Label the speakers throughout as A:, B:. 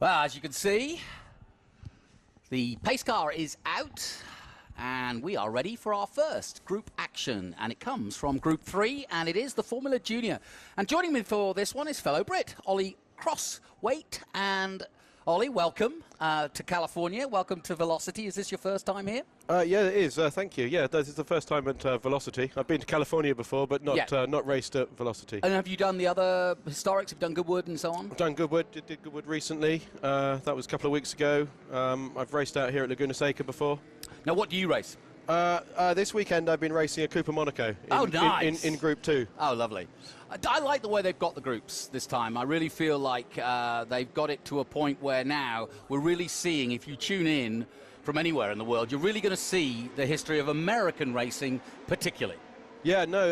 A: Well, as you can see, the pace car is out and we are ready for our first group action, and it comes from Group 3 and it is the Formula Junior. And joining me for this one is fellow Brit Ollie Crosswaite. And Ollie, welcome to California. Welcome to Velocity. Is this your first time here?
B: Yeah, it is. Thank you. Yeah, this is the first time at Velocity. I've been to California before, but not raced at Velocity.
A: And have you done the other historics? Have you done Goodwood and so on?
B: I've done Goodwood. Did Goodwood recently. That was a couple of weeks ago. I've raced out here at Laguna Seca before.
A: Now, what do you race?
B: This weekend I've been racing a Cooper Monaco in Group 2.
A: Oh, lovely. I like the way they've got the groups this time. I really feel like they've got it to a point where now we're really seeing, if you tune in from anywhere in the world, you're really going to see the history of American racing particularly.
B: Yeah, no,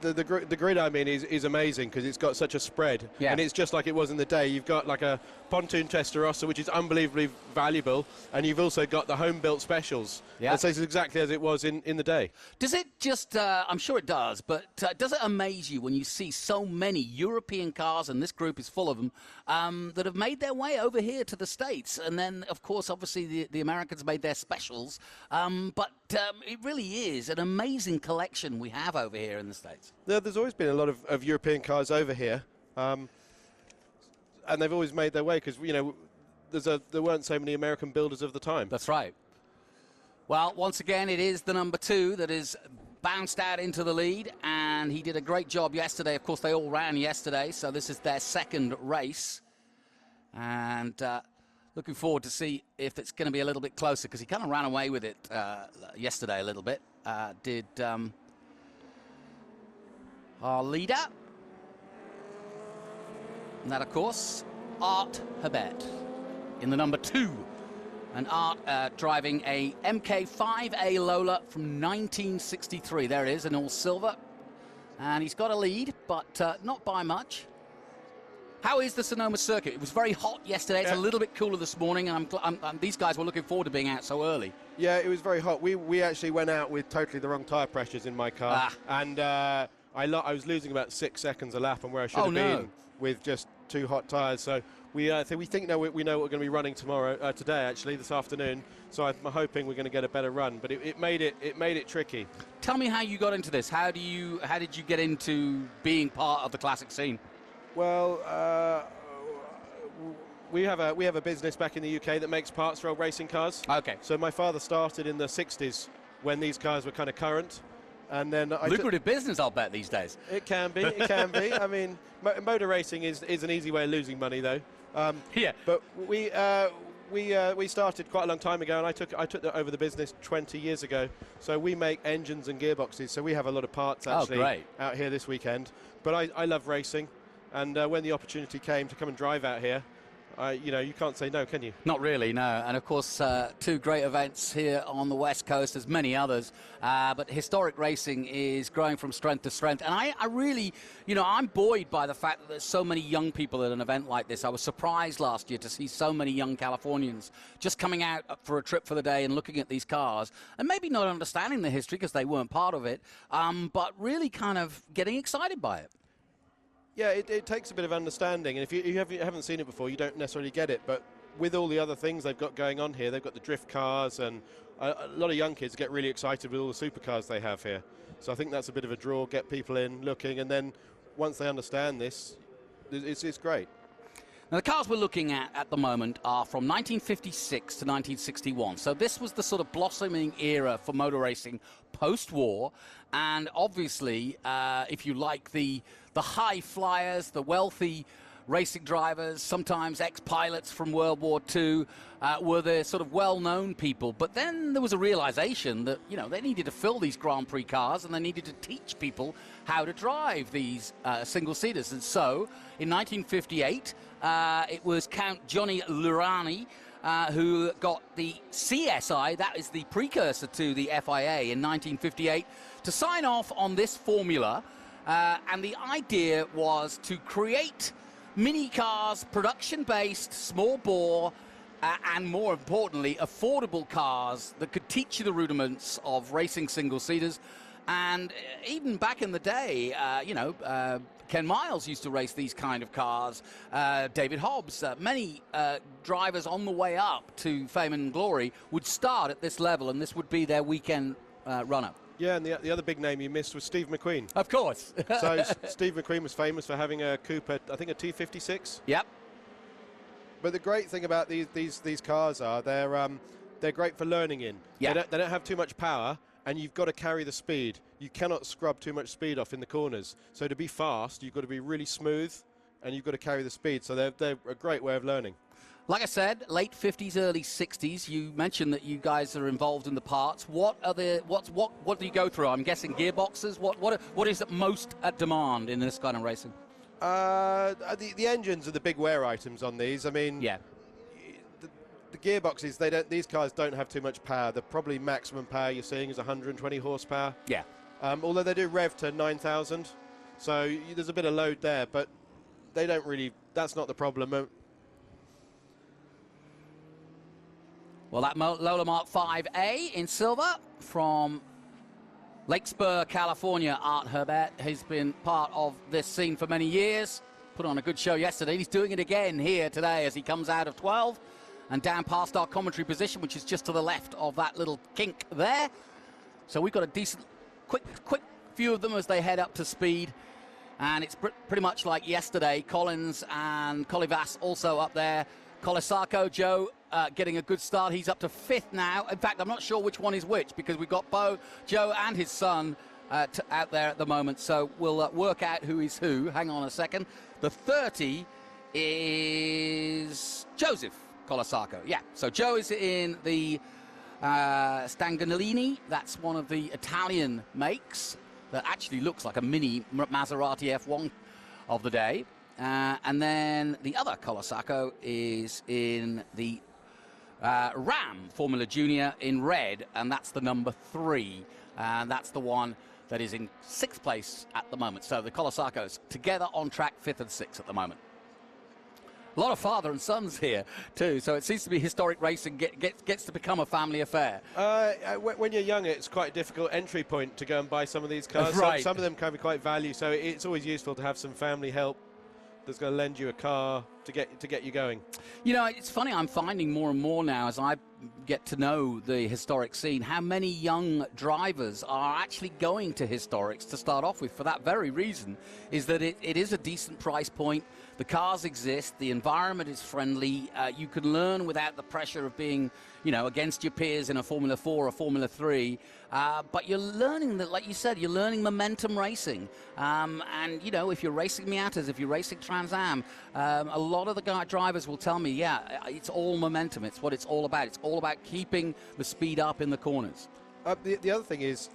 B: the grid, I mean, is amazing because it's got such a spread. Yeah. And it's just like it was in the day. You've got like a pontoon Testarossa, which is unbelievably valuable, and you've also got the home-built specials. Yeah. And so it's exactly as it was in the day. Does
A: it just, I'm sure it does, but does it amaze you when you see so many European cars, and this group is full of them, that have made their way over here to the States? And then, of course, obviously the Americans made their specials, but it really is an amazing collection we have over here in the States.
B: Yeah, there's always been a lot of European cars over here, and they've always made their way because, you know, there weren't so many American builders of the time.
A: That's right. Well, once again, it is the number 2 that is bounced out into the lead, and he did a great job yesterday. Of course, they all ran yesterday, so this is their second race. And looking forward to see if it's going to be a little bit closer, because he kind of ran away with it yesterday a little bit. Did our leader. And that, of course, Art Herbert in the number 2. And Art driving a MK5A Lola from 1963. There it is, in all silver. And he's got a lead, but not by much. How is the Sonoma circuit? It was very hot yesterday. It's a little bit cooler this morning, and these guys were looking forward to being out so early.
B: Yeah, it was very hot. We actually went out with totally the wrong tyre pressures in my car. And I was losing about 6 seconds a lap on where I should have been with just 2 hot tyres. So we think now we know what we're going to be running today actually, this afternoon. So I'm hoping we're going to get a better run. But it made it tricky. Tell
A: me how you got into this. How did you get into being part of the classic scene?
B: Well, we have a business back in the UK that makes parts for old racing cars.
A: Okay.
B: So my father started in the 60s when these cars were kind of current. And then
A: lucrative business, I'll bet, these days.
B: It can be. It can be. I mean, motor racing is an easy way of losing money, though.
A: Yeah.
B: But we started quite a long time ago, and I took over the business 20 years ago. So we make engines and gearboxes. So we have a lot of parts actually out here this weekend. But I love racing, and when the opportunity came to come and drive out here, you know, you can't say no, can you?
A: Not really, no. And of course, 2 great events here on the West Coast. There's many others, but historic racing is growing from strength to strength. And I really, you know, I'm buoyed by the fact that there's so many young people at an event like this. I was surprised last year to see so many young Californians just coming out for a trip for the day and looking at these cars, and maybe not understanding the history because they weren't part of it, but really kind of getting excited by it.
B: Yeah, it takes a bit of understanding, and if you haven't seen it before, you don't necessarily get it. But with all the other things they've got going on here, they've got the drift cars, and a lot of young kids get really excited with all the supercars they have here. So I think that's a bit of a draw, get people in looking, and then once they understand this, it's great.
A: Now, the cars we're looking at the moment are from 1956 to 1961. So this was the sort of blossoming era for motor racing post-war. And obviously, if you like, the high flyers, the wealthy racing drivers, sometimes ex-pilots from World War II, were the sort of well-known people. But then there was a realization that, you know, they needed to fill these Grand Prix cars, and they needed to teach people how to drive these single-seaters. And so, in 1958, it was Count Johnny Lurani who got the CSI, that is the precursor to the FIA, in 1958, to sign off on this formula. And the idea was to create mini cars, production-based, small bore, and more importantly, affordable cars that could teach you the rudiments of racing single-seaters. And even back in the day, Ken Miles used to race these kind of cars, David Hobbs, many drivers on the way up to fame and glory would start at this level, and this would be their weekend runner.
B: Yeah, and the other big name you missed was Steve McQueen.
A: Of course.
B: So Steve McQueen was famous for having a coupe, I think a T56.
A: Yep.
B: But the great thing about these cars are they're great for learning in.
A: Yeah.
B: They don't have too much power, and you've got to carry the speed. You cannot scrub too much speed off in the corners. So to be fast, you've got to be really smooth, and you've got to carry the speed. So they're a great way of learning.
A: Like I said, late 50s, early 60s. You mentioned that you guys are involved in the parts. What do you go through? I'm guessing gearboxes. What is most at demand in this kind of racing?
B: The engines are the big wear items on these. I mean,
A: yeah.
B: The gearboxes, these cars don't have too much power. The probably maximum power you're seeing is 120 horsepower.
A: Yeah.
B: Although they do rev to 9,000, so there's a bit of load there, but they don't really. That's not the problem.
A: Well, that Lola Mark 5A in silver from Lake Spur, California. Art Herbert has been part of this scene for many years. Put on a good show yesterday. He's doing it again here today as he comes out of 12 and down past our commentary position, which is just to the left of that little kink there. So we've got a decent, quick view of them as they head up to speed. And it's pretty much like yesterday. Collins and Colivas also up there. Colasacco, Joe, getting a good start. He's up to 5th now. In fact, I'm not sure which one is which because we've got Joe and his son out there at the moment. So we'll work out who is who. Hang on a second. The 30 is Joseph Colasacco. Yeah, so Joe is in the Stanganellini. That's one of the Italian makes that actually looks like a mini Maserati F1 of the day. And then the other Colasacco is in the Ram Formula Junior in red, and that's the number 3. And that's the one that is in 6th place at the moment. So the Colasaccos together on track 5th and 6th at the moment. A lot of father and sons here too, so it seems to be historic racing gets to become a family affair.
B: When you're young, it's quite a difficult entry point to go and buy some of these cars.
A: Right.
B: Some of them can be quite value, so it's always useful to have some family help that's going to lend you a car to get you going.
A: You know, it's funny, I'm finding more and more now as I get to know the historic scene, how many young drivers are actually going to historics to start off with for that very reason, is that it is a decent price point. The cars exist, the environment is friendly, you can learn without the pressure of being, against your peers in a Formula 4 or Formula 3, but you're learning that, like you said, you're learning momentum racing. And, if you're racing Miatas, if you're racing Trans Am, a lot of the drivers will tell me, yeah, it's all momentum, it's what it's all about. It's all about keeping the speed up in the corners.
B: The other thing is,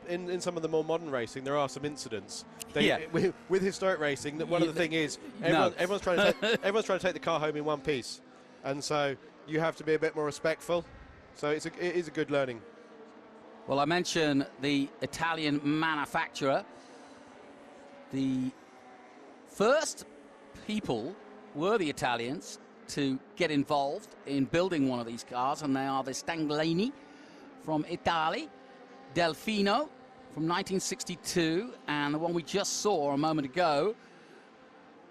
B: in some of the more modern racing, there are some incidents. With historic racing, one of the thing is everyone's trying to take the car home in one piece, and so you have to be a bit more respectful. So it is a good learning.
A: Well, I mentioned the Italian manufacturer. The first people were the Italians to get involved in building one of these cars, and they are the Stanganellini from Italy, Delfino from 1962, and the one we just saw a moment ago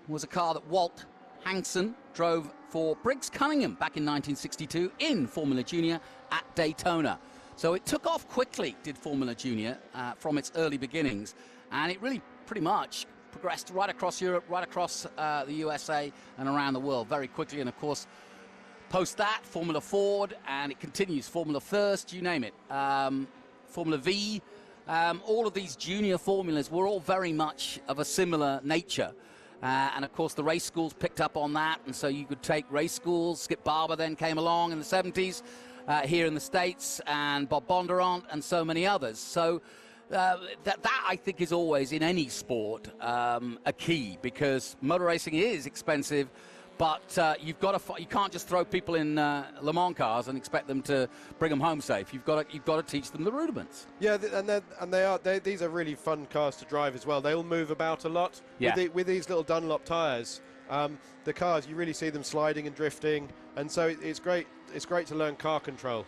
A: was a car that Walt Hankson drove for Briggs Cunningham back in 1962 in Formula Junior at Daytona. So it took off quickly, did Formula Junior, from its early beginnings, and it really pretty much progressed right across Europe, right across the USA and around the world very quickly. And of course, post that, Formula Ford, and it continues, Formula First, you name it, Formula V, all of these junior formulas were all very much of a similar nature. And of course the race schools picked up on that, and so you could take race schools. Skip Barber then came along in the 70s here in the States, and Bob Bondurant and so many others. So that I think is always in any sport a key, because motor racing is expensive, but you can't just throw people in Le Mans cars and expect them to bring them home safe. You've got to teach them the rudiments.
B: Yeah, these are really fun cars to drive as well. They all move about a lot.
A: Yeah.
B: With these little Dunlop tyres. The cars, you really see them sliding and drifting, and so it's great. It's great to learn car control.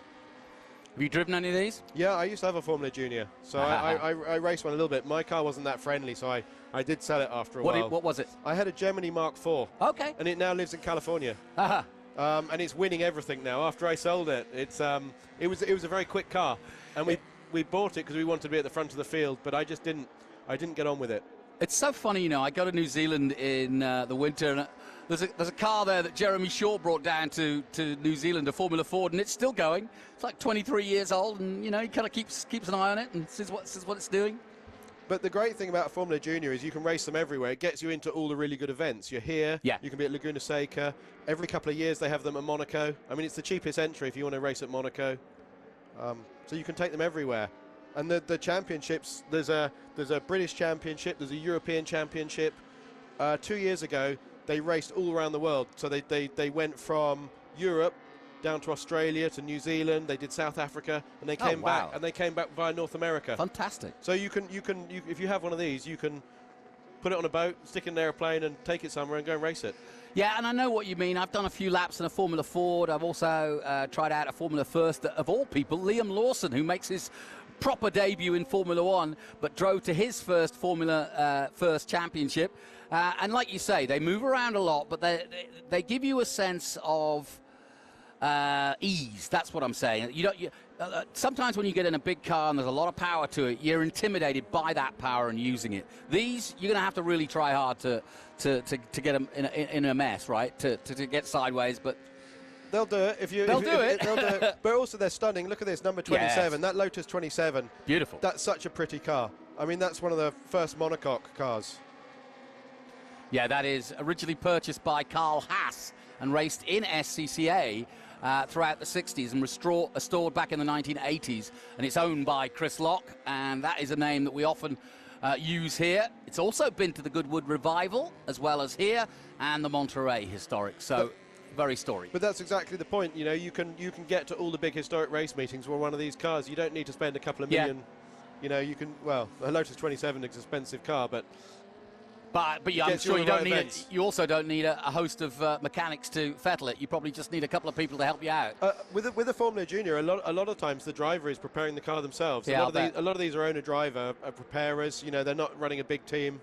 A: Have you driven any of these?
B: Yeah, I used to have a Formula Junior, so I raced one a little bit. My car wasn't that friendly, so I did sell it after a while.
A: What was it?
B: I had a Gemini Mark IV.
A: Okay.
B: And it now lives in California. And it's winning everything now. After I sold it, it was a very quick car, and we bought it because we wanted to be at the front of the field, but I didn't get on with it.
A: It's so funny, you know. I go to New Zealand in the winter, and there's a car there that Jeremy Shaw brought down to New Zealand, a Formula Ford, and it's still going. It's like 23 years old, and you know, he kind of keeps an eye on it and says what it's doing.
B: But the great thing about Formula Junior is you can race them everywhere. It gets you into all the really good events. You're here.
A: Yeah.
B: You can be at Laguna Seca. Every couple of years they have them at Monaco. I mean, it's the cheapest entry if you want to race at Monaco. So you can take them everywhere. And the championships, there's a British Championship, there's a European Championship. 2 years ago, they raced all around the world. So they went from Europe down to Australia to New Zealand. They did South Africa, and they came back. And they came back via North America.
A: Fantastic.
B: So you can if you have one of these, you can put it on a boat, stick it in an airplane, and take it somewhere and go and race it.
A: Yeah, and I know what you mean. I've done a few laps in a Formula Ford. I've also tried out a Formula First, of all people, Liam Lawson, who makes his proper debut in Formula One, but drove to his first Formula First championship. And like you say, they move around a lot, but they give you a sense of ease. That's what I'm saying. Sometimes when you get in a big car and there's a lot of power to it, you're intimidated by that power and using it. These, you're going to have to really try hard to get them in a mess, right? To get sideways, but
B: they'll do it. They'll do it. But also they're stunning. Look at this, number 27. Yes. That Lotus 27.
A: Beautiful.
B: That's such a pretty car. I mean, that's one of the first monocoque cars.
A: Yeah, that is originally purchased by Carl Haas and raced in SCCA throughout the 60s and restored back in the 1980s. And it's owned by Chris Locke, and that is a name that we often use here. It's also been to the Goodwood Revival, as well as here, and the Monterey Historic. So, very storied.
B: But that's exactly the point. You know, you can get to all the big historic race meetings with one of these cars. You don't need to spend a couple of million. You know, you can, well, a Lotus 27 is an expensive car, but
A: yeah, I'm sure you don't need you also don't need a host of mechanics to fettle it. You probably just need a couple of people to help you out.
B: With a Formula Junior, a lot of times the driver is preparing the car themselves.
A: Yeah,
B: a lot of these are owner-driver preparers. You know, they're not running a big team.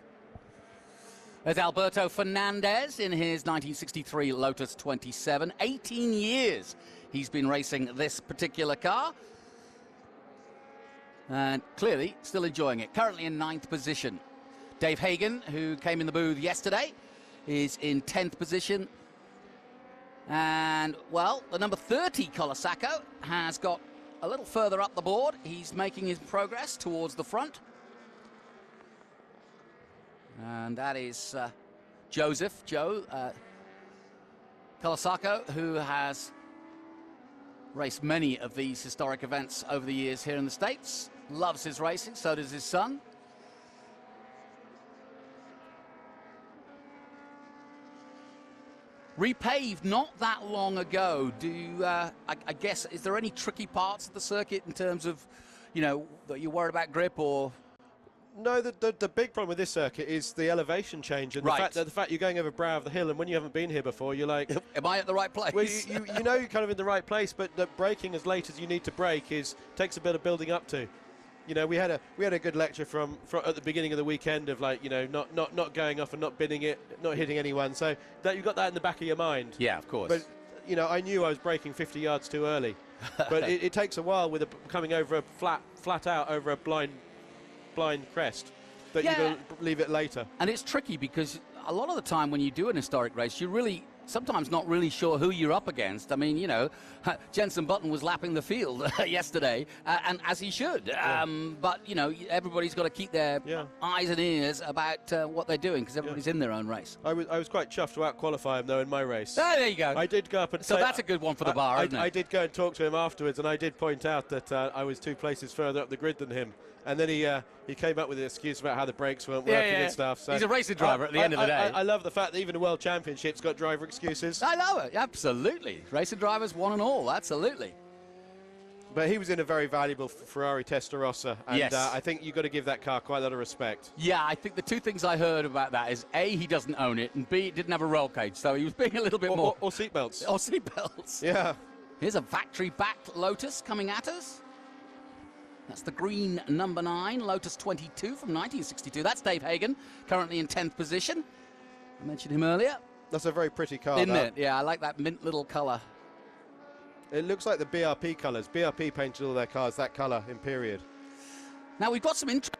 A: There's Alberto Fernandez in his 1963 Lotus 27. 18 years he's been racing this particular car. And clearly still enjoying it. Currently in 9th position. Dave Hagan, who came in the booth yesterday, is in 10th position. And, well, the number 30, Colasacco, has got a little further up the board. He's making his progress towards the front. And that is Joe Colasacco, who has raced many of these historic events over the years here in the States. Loves his racing, so does his son. Repaved not that long ago. I guess, is there any tricky parts of the circuit in terms of, you know, that you're worried about grip or?
B: No, the big problem with this circuit is the elevation change and the fact you're going over brow of the hill, and when you haven't been here before, you're like,
A: am I at the right place?
B: Well, you know you're kind of in the right place, but the braking as late as you need to brake takes a bit of building up to. You know, we had a good lecture from at the beginning of the weekend of, like, you know, not going off and not bidding it, not hitting anyone. So that you've got that in the back of your mind.
A: Yeah, of course.
B: But you know, I knew I was braking 50 yards too early. But it takes a while with coming over a flat out over a blind crest that you've got to leave it later.
A: And it's tricky because a lot of the time when you do an historic race, you're really sometimes not really sure who you're up against. I mean, you know, Jenson Button was lapping the field yesterday, and as he should. But, you know, everybody's got to keep their eyes and ears about what they're doing, because everybody's in their own race.
B: I was quite chuffed to out-qualify him, though, in my race.
A: Oh, there you go.
B: I did go up and
A: so that's a good one for the bar, isn't it?
B: I did go and talk to him afterwards, and I did point out that I was 2 places further up the grid than him. And then he came up with an excuse about how the brakes weren't working and stuff. So
A: he's a racing driver at the end of the day.
B: I love the fact that even the World Championship's got driver excuses.
A: I know it, absolutely. Racing drivers, one and all, absolutely.
B: But he was in a very valuable Ferrari Testarossa, and I think you've got to give that car quite a lot of respect. Yeah,
A: I think the 2 things I heard about that is, A, he doesn't own it, and B, it didn't have a roll cage, so he was being a little bit more...
B: Or seatbelts.
A: Or seatbelts.
B: Yeah.
A: Here's a factory-backed Lotus coming at us. That's the green number 9, Lotus 22 from 1962. That's Dave Hagen, currently in 10th position. I mentioned him earlier.
B: That's a very pretty car,
A: Isn't it? Yeah, I like that mint little colour.
B: It looks like the BRP colours. BRP painted all their cars that colour in period.
A: Now, we've got some interest.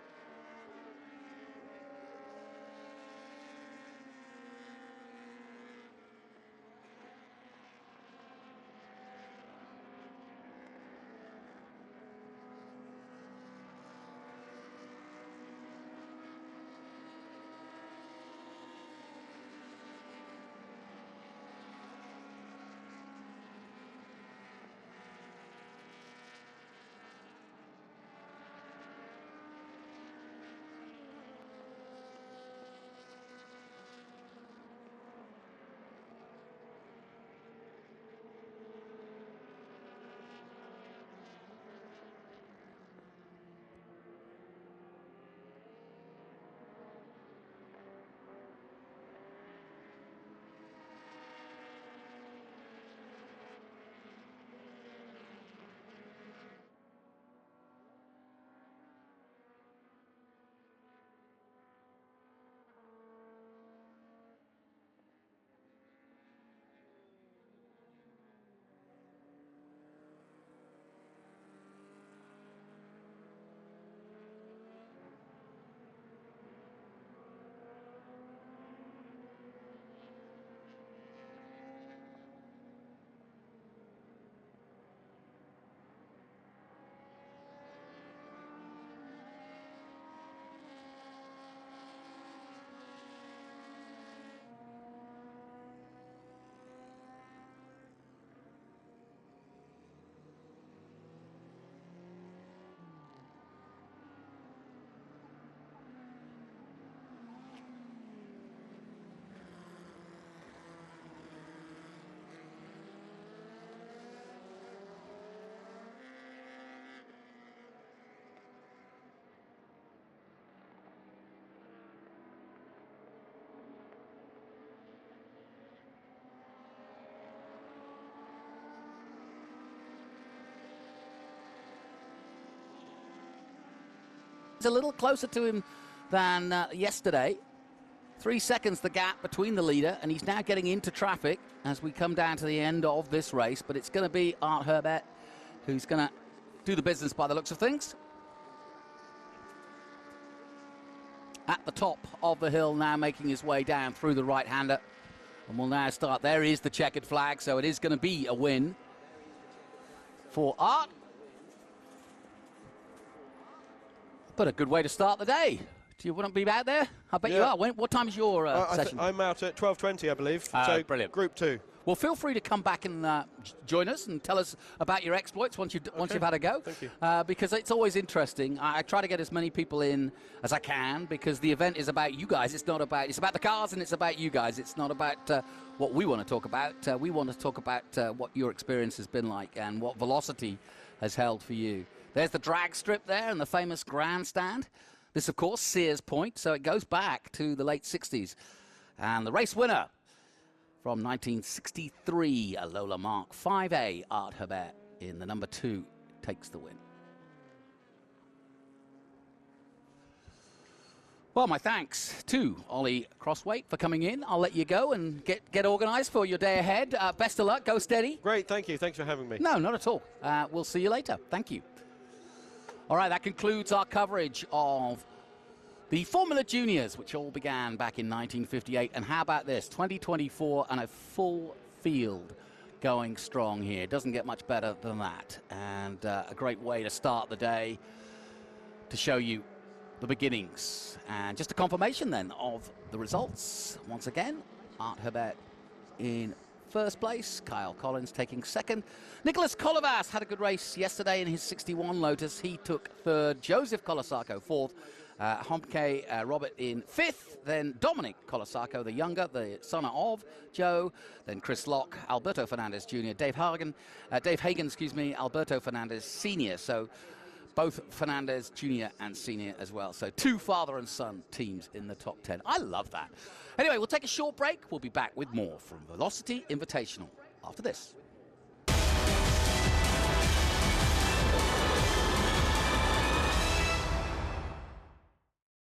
A: A little closer to him than yesterday. 3 seconds the gap between the leader, and he's now getting into traffic as we come down to the end of this race. But it's going to be Art Herbert who's going to do the business by the looks of things. At the top of the hill now, making his way down through the right-hander. And we'll now start. There is the checkered flag, so it is going to be a win for Art. But a good way to start the day. Do you want to be out there? I bet you are. What time is your session?
B: I'm out at 12:20, I believe. So
A: brilliant.
B: Group 2.
A: Well, feel free to come back and join us and tell us about your exploits once you've had a go.
B: Thank you.
A: Because it's always interesting. I try to get as many people in as I can because the event is about you guys. It's about the cars and it's about you guys. It's not about what we want to talk about. We want to talk about what your experience has been like and what Velocity has held for you. There's the drag strip there and the famous grandstand. This, of course, Sears Point, so it goes back to the late 60s. And the race winner from 1963, a Lola Mark 5A, Art Herbert, in the number 2, takes the win. Well, my thanks to Ollie Crosswaite for coming in. I'll let you go and get organised for your day ahead. Best of luck. Go steady.
B: Great. Thank you. Thanks for having me.
A: No, not at all. We'll see you later. Thank you. All right, that concludes our coverage of the Formula Juniors, which all began back in 1958. And how about this? 2024 and a full field going strong here. It doesn't get much better than that. And a great way to start the day to show you the beginnings. And just a confirmation then of the results. Once again, Art Herbert in first place, Kyle Collins taking second. Nicholas Colavas had a good race yesterday in his 61 Lotus. He took third. Joseph Colasaco fourth. Homke Robert in fifth. Then Dominic Colasaco, the younger, the son of Joe. Then Chris Locke, Alberto Fernandez Jr., Dave Hagen, Alberto Fernandez Sr. So both Fernandez Jr. and Sr. as well. So 2 father and son teams in the top 10. I love that. Anyway, we'll take a short break. We'll be back with more from Velocity Invitational after this.